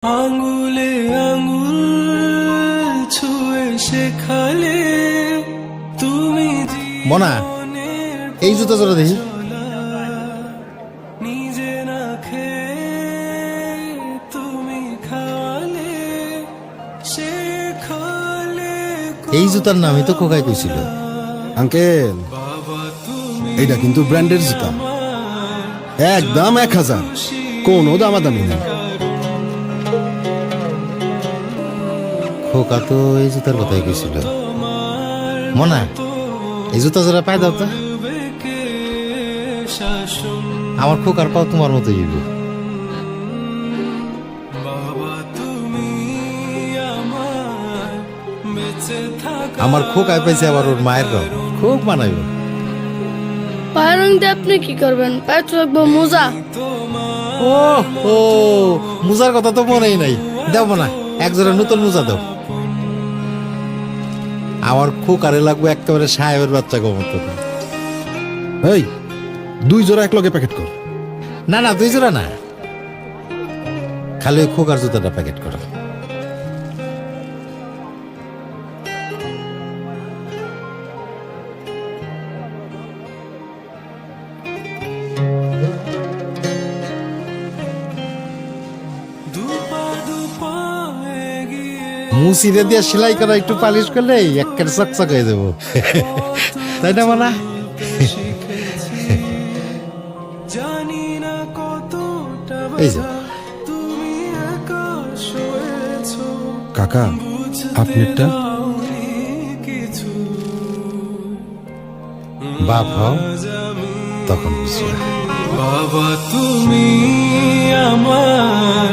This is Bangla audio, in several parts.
আঙুলে আঙুল ছুঁয়ে শেখালে তুমি মনা এই জুতা জোড়া দেখি নিজে না খেয়ে তুমি খালে শেখালে এই জুতার নামই তো কোকাই কইছিল। আঙ্কেল এটা কিন্তু ব্র্যান্ডের জুতা, একদম 1000, কোনো দামাদামি নেই। খোকা তো এই জুতার কথাই কইছিল। মনা এই জুতা জোড়া পাই দাও তো, আমার খোকার পাও তোমার মতো হইব। আমার খোকায় পাইছে আবার ওর মায়ের রং, খুব মানাইব। পায়ের রং দিয়ে আপনি কি করবেন? পায়ে তো রাখবো মোজা। ও ও মুজার কথা তো মনেই নাই। দেব না, এক জোড়া নতুন মুজা দাও। আমার খোকারে লাগবে একেবারে সাহেবের বাচ্চা গমত। এই 2 জোড়া এক লগে প্যাকেট কর। না না 2 জোড়া না, খালি ওই খোকার জুতাটা প্যাকেট করো। মুসিরে দিয়ে সেলাই করা একটু পালিশ করলে একের চকচক হয়ে যাবো, তাই না মানা? জানি না কতটা এই যে তুমি একা শুয়েছো, কাকা আপনারটা কিছু বাপ হও তখন বুঝবে। বাবা তুমি আমার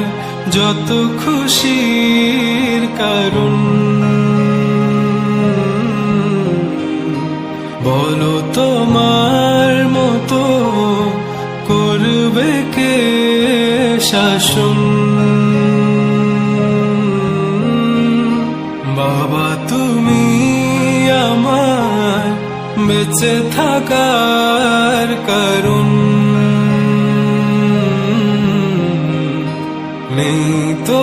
যত খুশির কারণ, বলো তোমার মতো করবে কে শাসন। বাবা তুমি আমার বেঁচে থাকার কারণ, নেই তো